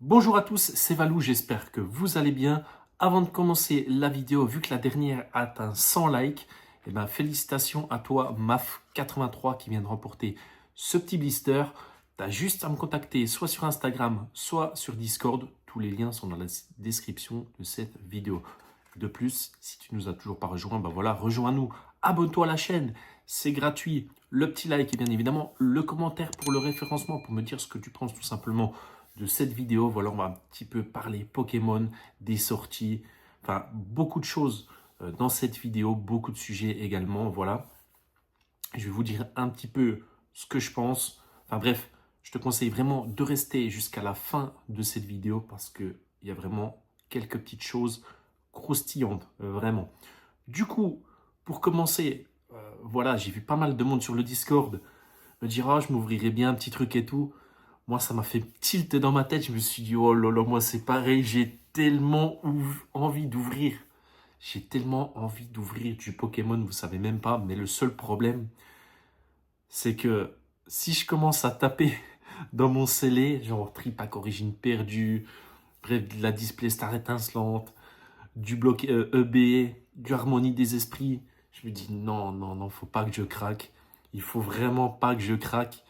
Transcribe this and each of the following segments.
Bonjour à tous, c'est Valou, j'espère que vous allez bien. Avant de commencer la vidéo, vu que la dernière a atteint 100 likes, félicitations à toi MAF83 qui vient de remporter ce petit blister. Tu as juste à me contacter soit sur Instagram, soit sur Discord. Tous les liens sont dans la description de cette vidéo. De plus, si tu nous as toujours pas rejoint, voilà, rejoins-nous, abonne-toi à la chaîne, c'est gratuit. Le petit like et bien évidemment le commentaire pour le référencement, pour me dire ce que tu penses tout simplement de cette vidéo. Voilà, on va un petit peu parler Pokémon, des sorties, enfin beaucoup de choses dans cette vidéo, beaucoup de sujets également. Voilà, je vais vous dire un petit peu ce que je pense. Enfin bref, je te conseille vraiment de rester jusqu'à la fin de cette vidéo parce qu'il y a vraiment quelques petites choses croustillantes, vraiment. Du coup, pour commencer, voilà, j'ai vu pas mal de monde sur le Discord me dire ah, je m'ouvrirais bien un petit truc et tout. Moi, ça m'a fait tilt dans ma tête. Je me suis dit, oh là là, moi, c'est pareil. J'ai tellement envie d'ouvrir. J'ai tellement envie d'ouvrir du Pokémon, vous savez même pas. Mais le seul problème, c'est que si je commence à taper dans mon scellé, genre Tripack Origine perdue, bref, de la Display Star étincelante, du bloc EB, du Harmonie des esprits, je me dis non, non, non, faut pas que je craque. Il faut vraiment pas que je craque.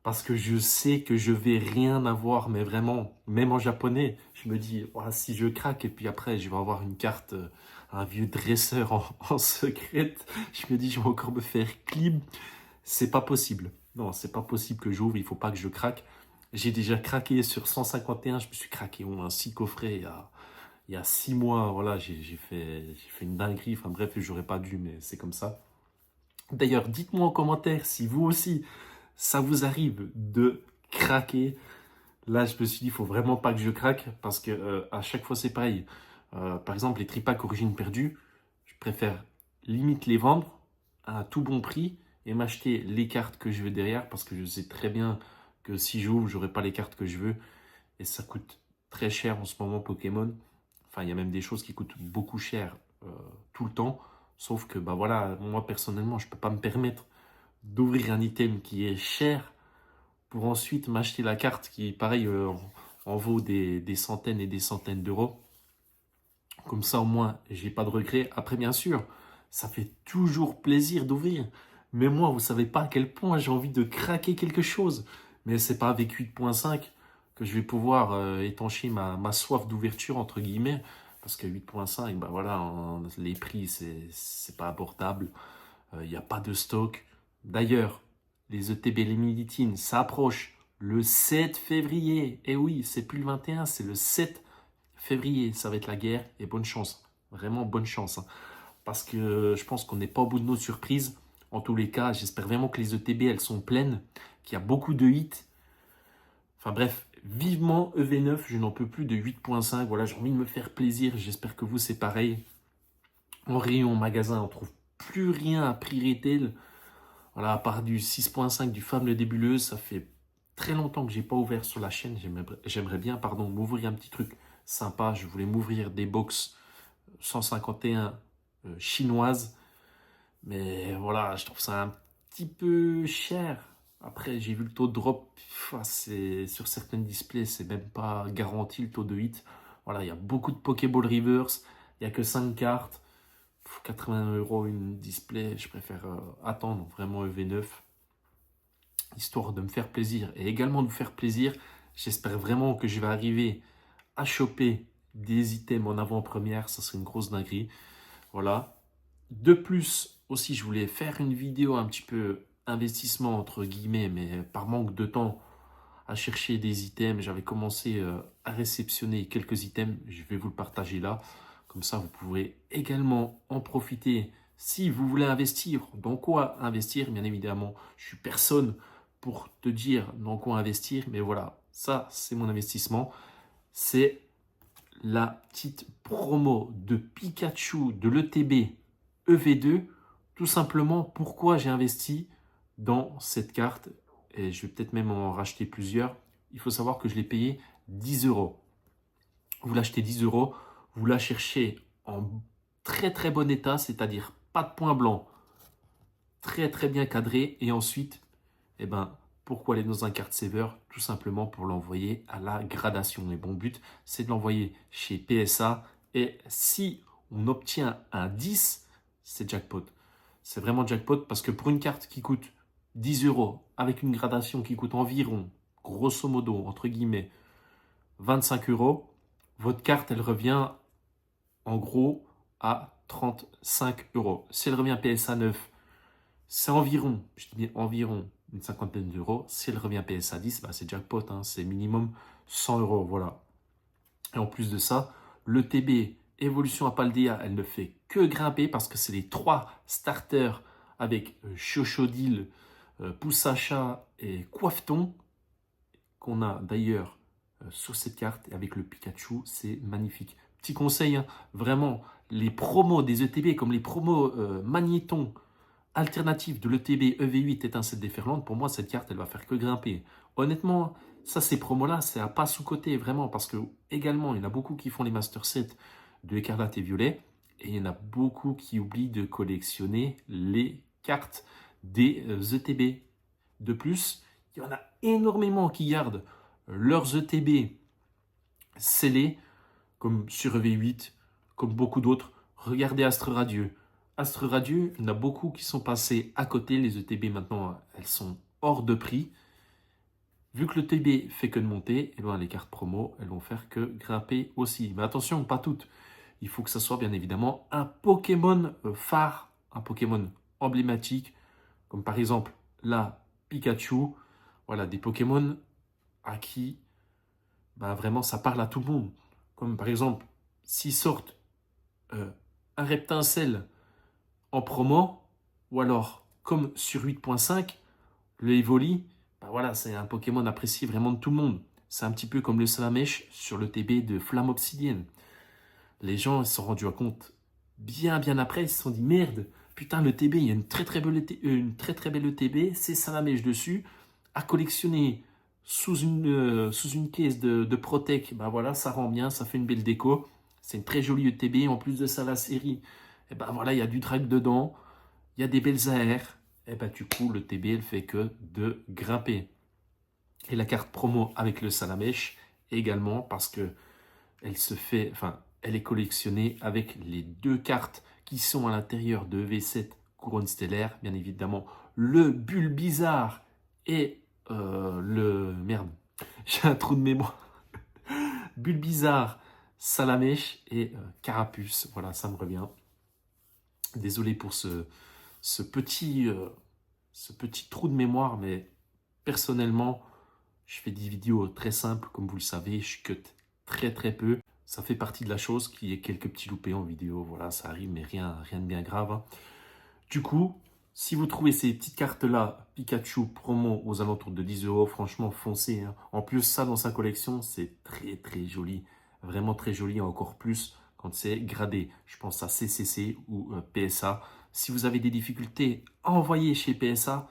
Parce que je sais que je vais rien avoir, mais vraiment, même en japonais, je me dis, ouah, si je craque, et puis après, je vais avoir une carte, un vieux dresseur en secrète, je me dis, je vais encore me faire clip. C'est pas possible. Non, c'est pas possible que j'ouvre, il faut pas que je craque. J'ai déjà craqué sur 151, je me suis craqué un 6 coffrets il y a 6 mois. Voilà, j'ai fait une dinguerie. Enfin bref, j'aurais pas dû, mais c'est comme ça. D'ailleurs, dites-moi en commentaire si vous aussi, ça vous arrive de craquer. Là, je me suis dit, il faut vraiment pas que je craque parce que à chaque fois, c'est pareil. Par exemple, les tripacks origine perdue, je préfère limite les vendre à tout bon prix et m'acheter les cartes que je veux derrière parce que je sais très bien que si j'ouvre, j'aurai pas les cartes que je veux et ça coûte très cher en ce moment Pokémon. Enfin, il y a même des choses qui coûtent beaucoup cher tout le temps. Sauf que, bah voilà, moi personnellement, je peux pas me permettre d'ouvrir un item qui est cher pour ensuite m'acheter la carte qui, pareil, en vaut des centaines et des centaines d'euros. Comme ça, au moins, j'ai pas de regrets. Après, bien sûr, ça fait toujours plaisir d'ouvrir. Mais moi, vous savez pas à quel point j'ai envie de craquer quelque chose. Mais c'est pas avec 8.5 que je vais pouvoir étancher ma soif d'ouverture, entre guillemets. Parce que 8.5, bah voilà, les prix, c'est pas abordable. Il n'y a pas de stock. D'ailleurs, les ETB Limited, ça approche le 7 février. Et oui, c'est plus le 21, c'est le 7 février. Ça va être la guerre et bonne chance. Vraiment bonne chance, hein. Parce que je pense qu'on n'est pas au bout de nos surprises. En tous les cas, j'espère vraiment que les ETB, elles sont pleines, qu'il y a beaucoup de hits. Enfin bref, vivement EV9, je n'en peux plus de 8.5. Voilà, j'ai envie de me faire plaisir. J'espère que vous, c'est pareil. En rayon magasin, on trouve plus rien à prix retail. Voilà, à part du 6.5 du Fable Débuleuse, ça fait très longtemps que j'ai pas ouvert sur la chaîne. J'aimerais bien, pardon, m'ouvrir un petit truc sympa. Je voulais m'ouvrir des box 151 chinoises. Mais voilà, je trouve ça un petit peu cher. Après, j'ai vu le taux de drop. C'est, sur certaines displays, c'est même pas garanti le taux de hit. Voilà, il y a beaucoup de Pokéball Reverse. Il n'y a que 5 cartes. 80 € une display, je préfère attendre vraiment EV9, histoire de me faire plaisir et également de vous faire plaisir. J'espère vraiment que je vais arriver à choper des items en avant-première, ça serait une grosse dinguerie. Voilà. De plus, aussi, je voulais faire une vidéo un petit peu investissement entre guillemets, mais par manque de temps à chercher des items, j'avais commencé à réceptionner quelques items. Je vais vous le partager là. Comme ça, vous pourrez également en profiter si vous voulez investir. Dans quoi investir? Bien évidemment, je suis personne pour te dire dans quoi investir. Mais voilà, ça, c'est mon investissement. C'est la petite promo de Pikachu de l'ETB EV2. Tout simplement, pourquoi j'ai investi dans cette carte. Et je vais peut-être même en racheter plusieurs. Il faut savoir que je l'ai payé 10 euros. Vous l'achetez 10 euros, vous la cherchez en très très bon état, c'est-à-dire pas de points blancs, très très bien cadré. Et ensuite, eh ben, Pourquoi aller dans un card saver? Tout simplement pour l'envoyer à la gradation. Et bon but, c'est de l'envoyer chez PSA. Et si on obtient un 10, c'est jackpot. C'est vraiment jackpot parce que pour une carte qui coûte 10 euros, avec une gradation qui coûte environ, grosso modo, entre guillemets, 25 euros, votre carte, elle revient en gros à 35 euros. Si elle revient PSA 9, c'est environ, je dis environ une cinquantaine d'euros. Si elle revient PSA 10, bah c'est jackpot, hein, c'est minimum 100 euros, voilà. Et en plus de ça, le TB Évolution à Paldea, elle ne fait que grimper parce que c'est les 3 starters avec Chochodil, Poussacha et Coiffeton qu'on a d'ailleurs sur cette carte. Et avec le Pikachu, c'est magnifique. Petit conseil, hein, vraiment, les promos des ETB comme les promos Magnéton alternatifs de l'ETB EV8 étincelle déferlante, pour moi, cette carte, elle va faire que grimper. Honnêtement, ça, ces promos-là, c'est à pas sous-côté, vraiment, parce que également, il y en a beaucoup qui font les Master Sets de Écarlate et Violet, et il y en a beaucoup qui oublient de collectionner les cartes des ETB. De plus, il y en a énormément qui gardent leurs ETB scellés, comme sur EV8, comme beaucoup d'autres. Regardez Astre Radieux. Astre Radieux, il y en a beaucoup qui sont passés à côté. Les ETB maintenant, elles sont hors de prix. Vu que le TB fait que de monter, eh ben, les cartes promo, elles vont faire que grimper aussi. Mais attention, pas toutes. Il faut que ça soit bien évidemment un Pokémon phare, un Pokémon emblématique, comme par exemple là, Pikachu. Voilà, des Pokémon à qui bah, vraiment ça parle à tout le monde. Comme par exemple, s'ils sortent un Reptincelle en promo, ou alors comme sur 8.5, le Evoli, bah voilà, c'est un Pokémon apprécié vraiment de tout le monde. C'est un petit peu comme le Salamèche sur le TB de Flamme Obsidienne. Les gens se sont rendus compte bien après, ils se sont dit merde, putain le TB, il y a une très très belle ETB, c'est Salamèche dessus, à collectionner sous une caisse de Protec, bah voilà, ça rend bien, ça fait une belle déco. C'est une très jolie ETB, en plus de ça la série, et ben voilà, il y a du drag dedans, il y a des belles AR, et ben du coup le TB elle fait que de grimper. Et la carte promo avec le Salamèche également parce que elle est collectionnée avec les 2 cartes qui sont à l'intérieur de V7 Couronne Stellaire, bien évidemment le Bulbizarre et merde, j'ai un trou de mémoire. Bulbizarre, Salamèche et Carapuce, voilà, ça me revient. Désolé pour ce petit trou de mémoire, mais personnellement, je fais des vidéos très simples, comme vous le savez, je cut très peu. Ça fait partie de la chose qu'il y ait quelques petits loupés en vidéo, voilà, ça arrive, mais rien de bien grave, hein. Du coup, si vous trouvez ces petites cartes-là, Pikachu promo aux alentours de 10 euros, franchement, foncez, hein. En plus, ça dans sa collection, c'est très joli, vraiment très joli, encore plus quand c'est gradé. Je pense à CCC ou PSA. Si vous avez des difficultés à envoyer chez PSA,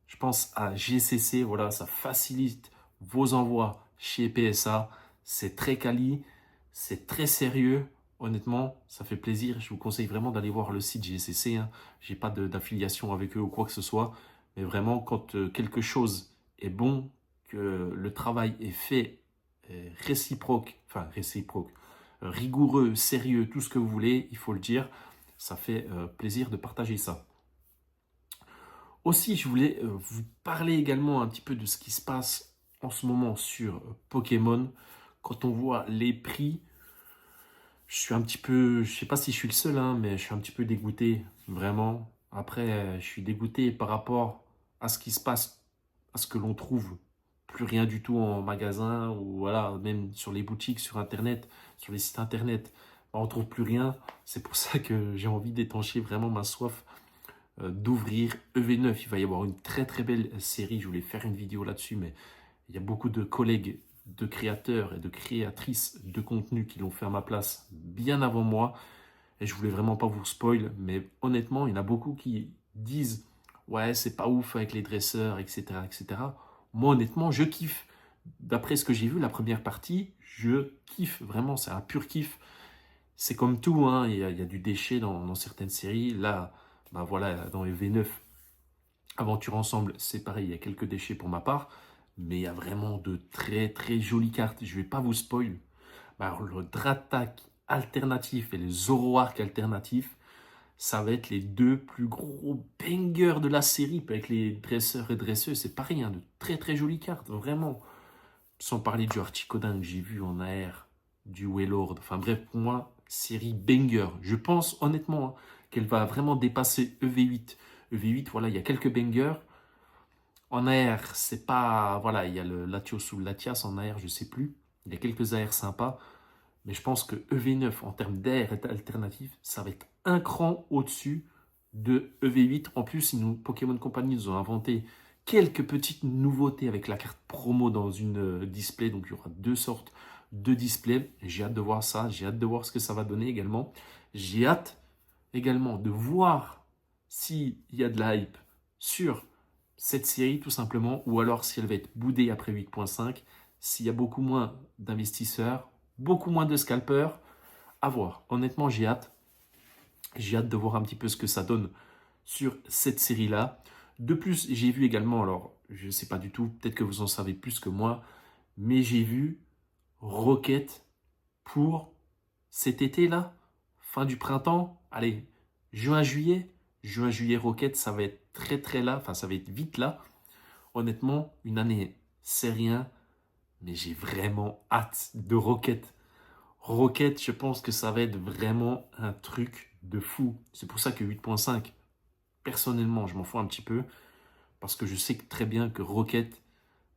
je pense à GCC, voilà, ça facilite vos envois chez PSA. C'est très quali, c'est très sérieux. Honnêtement, ça fait plaisir. Je vous conseille vraiment d'aller voir le site GCC, hein. Je n'ai pas d'affiliation avec eux ou quoi que ce soit. Mais vraiment, quand quelque chose est bon, que le travail est fait, rigoureux, sérieux, tout ce que vous voulez, il faut le dire. Ça fait plaisir de partager ça. Aussi, je voulais vous parler également un petit peu de ce qui se passe en ce moment sur Pokémon. Quand on voit les prix, je suis un petit peu, je sais pas si je suis le seul, hein, mais je suis un petit peu dégoûté, vraiment. Après, je suis dégoûté par rapport à ce qui se passe, à ce que l'on trouve plus rien du tout en magasin ou voilà, même sur les boutiques, sur Internet, sur les sites Internet, on ne trouve plus rien. C'est pour ça que j'ai envie d'étancher vraiment ma soif d'ouvrir EV9. Il va y avoir une très belle série. Je voulais faire une vidéo là-dessus, mais il y a beaucoup de collègues, de créateurs et de créatrices de contenu qui l'ont fait à ma place bien avant moi. Et je voulais vraiment pas vous spoil, mais honnêtement, il y en a beaucoup qui disent ouais, c'est pas ouf avec les dresseurs, etc. Moi, honnêtement, je kiffe. D'après ce que j'ai vu, la première partie, je kiffe. Vraiment, c'est un pur kiff. C'est comme tout, hein, il y a du déchet dans certaines séries. Là, bah voilà, dans EV9, Aventure Ensemble, c'est pareil, il y a quelques déchets pour ma part, mais il y a vraiment de très très jolies cartes. Je ne vais pas vous spoil. Bah, alors, le Dratak alternatif et le Zoroark alternatif, ça va être les deux plus gros bangers de la série. Avec les dresseurs et dresseuses, c'est pareil, hein, de très très jolies cartes, vraiment. Sans parler du Articodin que j'ai vu en AR, du Wailord. Enfin bref, pour moi, série banger. Je pense honnêtement qu'elle va vraiment dépasser EV8. EV8, voilà, il y a quelques bangers. En AR, c'est pas... Voilà, il y a le Latios ou le Latias en AR, je sais plus. Il y a quelques AR sympas. Mais je pense que EV9, en termes d'AR alternatif, ça va être un cran au-dessus de EV8. En plus, Pokémon Company nous ont inventé quelques petites nouveautés avec la carte promo dans une display. Donc, il y aura deux sortes de displays. J'ai hâte de voir ça. J'ai hâte de voir ce que ça va donner également. J'ai hâte également de voir s'il y a de la hype sur cette série, tout simplement, ou alors si elle va être boudée après 8.5, s'il y a beaucoup moins d'investisseurs, beaucoup moins de scalpers, à voir. Honnêtement, j'ai hâte. J'ai hâte de voir un petit peu ce que ça donne sur cette série-là. De plus, j'ai vu également, alors je ne sais pas du tout, peut-être que vous en savez plus que moi, mais j'ai vu Rocket pour cet été-là, fin du printemps, allez, juin-juillet. Juin-juillet Rocket, ça va être très très là, enfin ça va être vite là. Honnêtement, une année, c'est rien, mais j'ai vraiment hâte de Rocket. Rocket, je pense que ça va être vraiment un truc de fou. C'est pour ça que 8.5, personnellement, je m'en fous un petit peu, parce que je sais très bien que Rocket,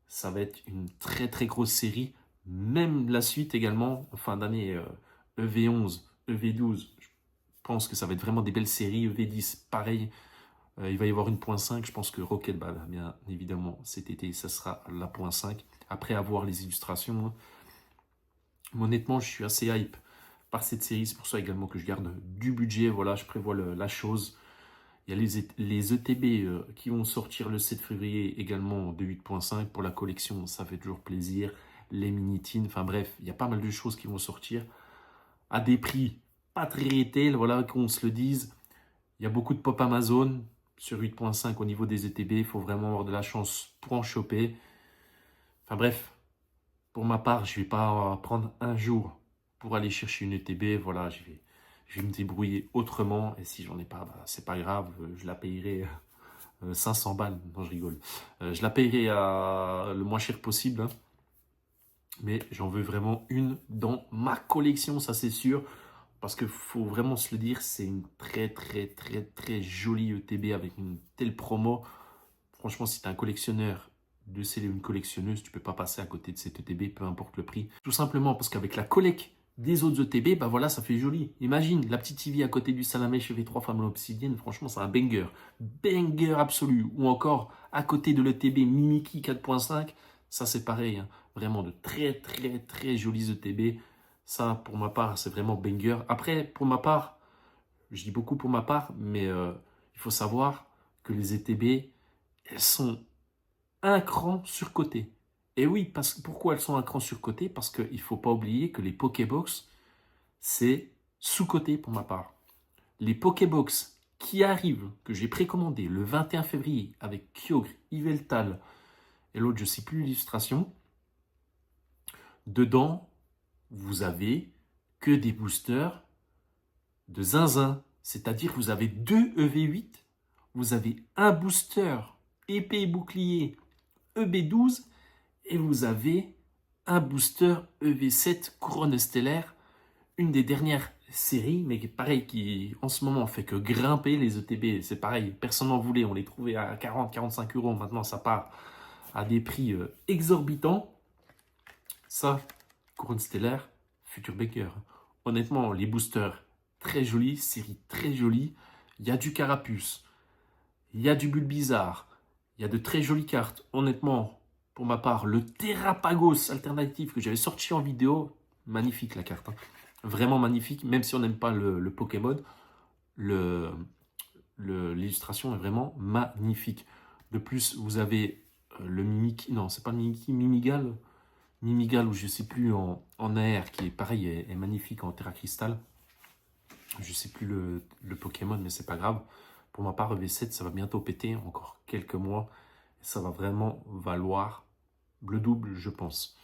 ça va être une très très grosse série. Même la suite également, en fin d'année, EV11, EV12, je pense que ça va être vraiment des belles séries. EV10, pareil, il va y avoir une point 5. Je pense que Rocket, bah, bien évidemment, cet été, ça sera la point 5. Après avoir les illustrations, hein. Mais honnêtement, je suis assez hype par cette série. C'est pour ça également que je garde du budget. Voilà, je prévois la chose. Il y a les ETB qui vont sortir le 7 février également de 8.5 pour la collection. Ça fait toujours plaisir. Les mini-teens. Enfin bref, il y a pas mal de choses qui vont sortir à des prix pas très retail. Voilà, qu'on se le dise. Il y a beaucoup de pop Amazon sur 8.5 au niveau des ETB. Il faut vraiment avoir de la chance pour en choper. Enfin bref, pour ma part, je ne vais pas prendre un jour pour aller chercher une ETB. Voilà, je vais me débrouiller autrement. Et si j'en ai pas, bah, c'est pas grave. Je la payerai 500 balles. Non, je rigole. Je la payerai le moins cher possible, hein. Mais j'en veux vraiment une dans ma collection, ça c'est sûr. Parce qu'il faut vraiment se le dire, c'est une très très très très jolie ETB avec une telle promo. Franchement, si tu es un collectionneur de CD ou une collectionneuse, tu ne peux pas passer à côté de cette ETB, peu importe le prix. Tout simplement parce qu'avec la collecte des autres ETB, bah voilà, ça fait joli. Imagine, la petite TV à côté du Salamèche V3 Femme l'Obsidienne, franchement, c'est un banger. Banger absolu. Ou encore, à côté de l'ETB Mimiki 4.5, ça c'est pareil, hein. Vraiment de très très très jolis ETB. Ça, pour ma part, c'est vraiment banger. Après, pour ma part, je dis beaucoup pour ma part, mais il faut savoir que les ETB, elles sont un cran surcotées. Et oui, pourquoi elles sont un cran surcotées? Parce qu'il ne faut pas oublier que les Pokébox, c'est sous-coté pour ma part. Les Pokébox qui arrivent, que j'ai précommandé le 21 février avec Kyogre, Yveltal et l'autre, je ne sais plus l'illustration, dedans, vous avez que des boosters de zinzin. C'est-à-dire que vous avez deux EV8, vous avez un booster épée et bouclier EB12 et vous avez un booster EV7 couronne stellaire, une des dernières séries, mais pareil, qui en ce moment fait que grimper les ETB. C'est pareil, personne n'en voulait, on les trouvait à 40-45 euros. Maintenant, ça part à des prix exorbitants. Ça, couronne stellaire, futur banger. Honnêtement, les boosters, très jolis, série très jolie. Il y a du Carapuce, il y a du Bulbizarre, il y a de très jolies cartes. Honnêtement, pour ma part, le Terrapagos alternatif que j'avais sorti en vidéo, magnifique la carte, hein. Vraiment magnifique, même si on n'aime pas le Pokémon, l'illustration est vraiment magnifique. De plus, vous avez le Mimikyu, non, c'est pas le Mimikyu, Mimigal, Mimigal ou je sais plus en AR, qui est pareil, est magnifique en Terra Cristal. Je sais plus le Pokémon, mais c'est pas grave. Pour ma part, EV7, ça va bientôt péter, encore quelques mois. Et ça va vraiment valoir le double, je pense.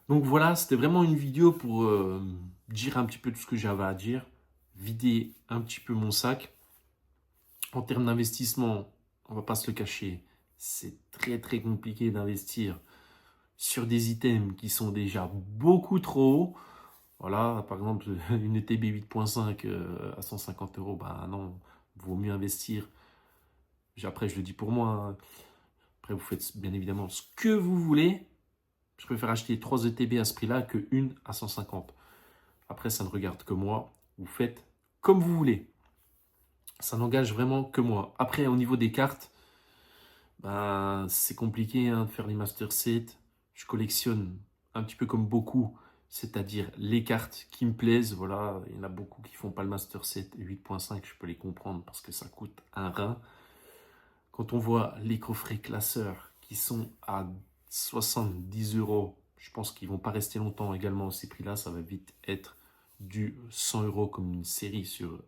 Donc voilà, c'était vraiment une vidéo pour dire un petit peu tout ce que j'avais à dire, vider un petit peu mon sac. En termes d'investissement, on va pas se le cacher, c'est très très compliqué d'investir sur des items qui sont déjà beaucoup trop hauts. Voilà, par exemple, une ETB 8.5 à 150 euros, bah non, vaut mieux investir. Après, je le dis pour moi, hein. Après, vous faites bien évidemment ce que vous voulez. Je préfère acheter 3 ETB à ce prix-là que une à 150. Après, ça ne regarde que moi. Vous faites comme vous voulez. Ça n'engage vraiment que moi. Après, au niveau des cartes, ben, c'est compliqué hein, de faire les master sets. Je collectionne un petit peu comme beaucoup, c'est-à-dire les cartes qui me plaisent. Voilà, il y en a beaucoup qui font pas le master set 8.5, je peux les comprendre parce que ça coûte un rein. Quand on voit les coffrets classeurs qui sont à 70 euros, je pense qu'ils vont pas rester longtemps également à ces prix-là. Ça va vite être du 100 euros comme une série sur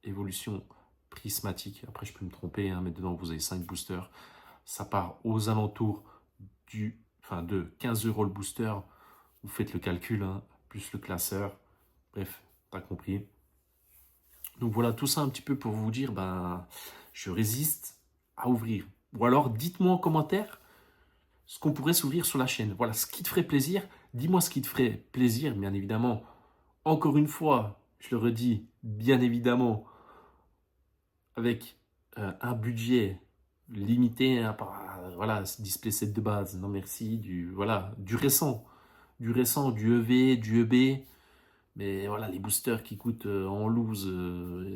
évolution prismatique. Après, je peux me tromper, hein, mais dedans, vous avez 5 boosters. Ça part aux alentours de 15 euros le booster. Vous faites le calcul, hein, plus le classeur. Bref, t'as compris. Donc voilà, tout ça un petit peu pour vous dire, ben, je résiste à ouvrir. Ou alors, dites-moi en commentaire ce qu'on pourrait s'ouvrir sur la chaîne. Voilà, ce qui te ferait plaisir. Dis-moi ce qui te ferait plaisir, bien évidemment. Encore une fois, je le redis, bien évidemment, avec un budget limité, hein, voilà, display set de base, non merci, du récent, du EV, du EB, mais voilà, les boosters qui coûtent en loose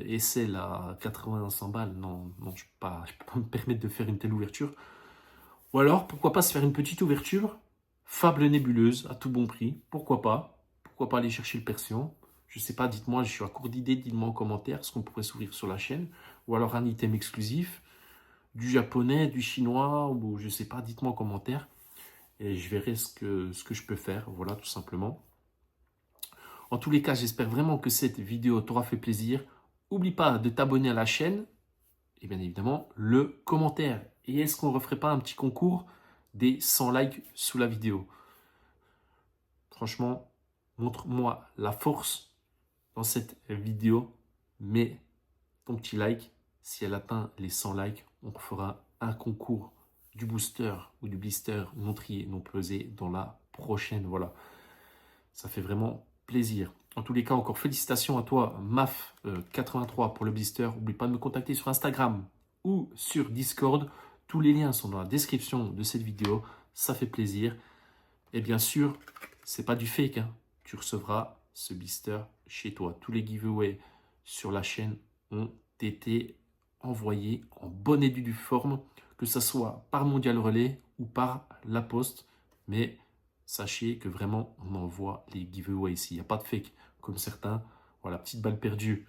essai à 80-100 balles, non, je peux pas me permettre de faire une telle ouverture. Ou alors, pourquoi pas se faire une petite ouverture, Fable nébuleuse, à tout bon prix, pourquoi pas aller chercher le Persion. Je sais pas, dites-moi, je suis à court d'idées, dites-moi en commentaire ce qu'on pourrait s'ouvrir sur la chaîne, ou alors un item exclusif, du japonais, du chinois, ou je sais pas, dites-moi en commentaire, et je verrai ce que je peux faire, voilà, tout simplement. En tous les cas, j'espère vraiment que cette vidéo t'aura fait plaisir. N'oublie pas de t'abonner à la chaîne, et bien évidemment, le commentaire. Et est-ce qu'on ne referait pas un petit concours des 100 likes sous la vidéo? Franchement, montre-moi la force dans cette vidéo. Mets ton petit like. Si elle atteint les 100 likes, on fera un concours du booster ou du blister non trié, non pesé dans la prochaine. Voilà, ça fait vraiment plaisir. En tous les cas, encore félicitations à toi, MAF83 pour le blister. N'oublie pas de me contacter sur Instagram ou sur Discord. Tous les liens sont dans la description de cette vidéo. Ça fait plaisir. Et bien sûr, c'est pas du fake, hein. Tu recevras ce blister chez toi. Tous les giveaways sur la chaîne ont été envoyés en bonne et due forme, que ce soit par Mondial Relais ou par La Poste. Mais sachez que vraiment, on envoie les giveaways ici. Il n'y a pas de fake comme certains. Voilà, petite balle perdue.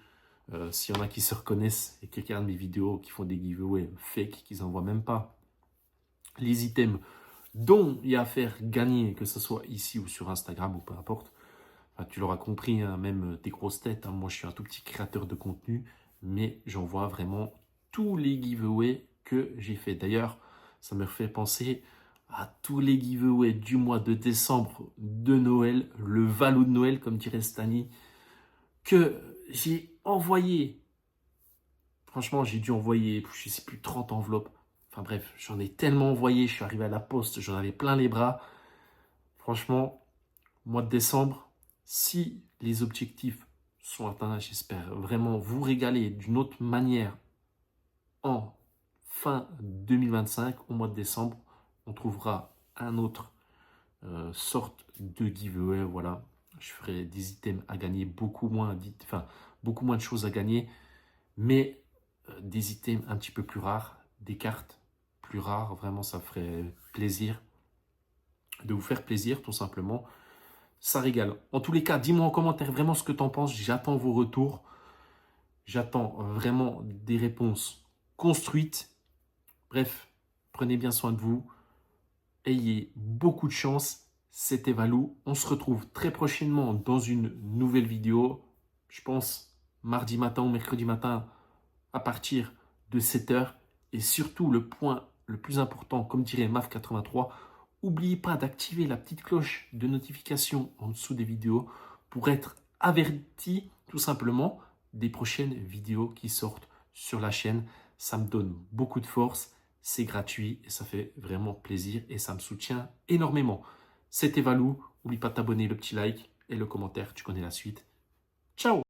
S'il y en a qui se reconnaissent et qui regardent mes vidéos, qui font des giveaways fake, qu'ils n'envoient même pas les items dont il y a à faire gagner, que ce soit ici ou sur Instagram ou peu importe. Enfin, tu l'auras compris, hein, même tes grosses têtes. Hein, moi, je suis un tout petit créateur de contenu, mais j'envoie vraiment tous les giveaways que j'ai fait. D'ailleurs, ça me fait penser à tous les giveaways du mois de décembre de Noël, le Valo de Noël, comme dirait Stani, que j'ai envoyé. Franchement, j'ai dû envoyer, je ne sais plus, 30 enveloppes. Enfin bref, j'en ai tellement envoyé, je suis arrivé à la poste, j'en avais plein les bras. Franchement, mois de décembre, si les objectifs sont atteints, j'espère vraiment vous régaler d'une autre manière en fin 2025. Au mois de décembre, on trouvera un autre sorte de giveaway. Voilà, je ferai des items à gagner, beaucoup moins de choses à gagner, mais des items un petit peu plus rares, des cartes plus rares. Vraiment, ça ferait plaisir de vous faire plaisir, tout simplement. Ça régale. En tous les cas, dis-moi en commentaire vraiment ce que tu en penses. J'attends vos retours. J'attends vraiment des réponses construites. Bref, prenez bien soin de vous. Ayez beaucoup de chance. C'était Valou. On se retrouve très prochainement dans une nouvelle vidéo. Je pense mardi matin ou mercredi matin à partir de 7 heures. Et surtout, le point le plus important, comme dirait MAF83, n'oubliez pas d'activer la petite cloche de notification en dessous des vidéos pour être averti tout simplement des prochaines vidéos qui sortent sur la chaîne. Ça me donne beaucoup de force, c'est gratuit et ça fait vraiment plaisir et ça me soutient énormément. C'était Valou, n'oublie pas de t'abonner, le petit like et le commentaire, tu connais la suite. Ciao!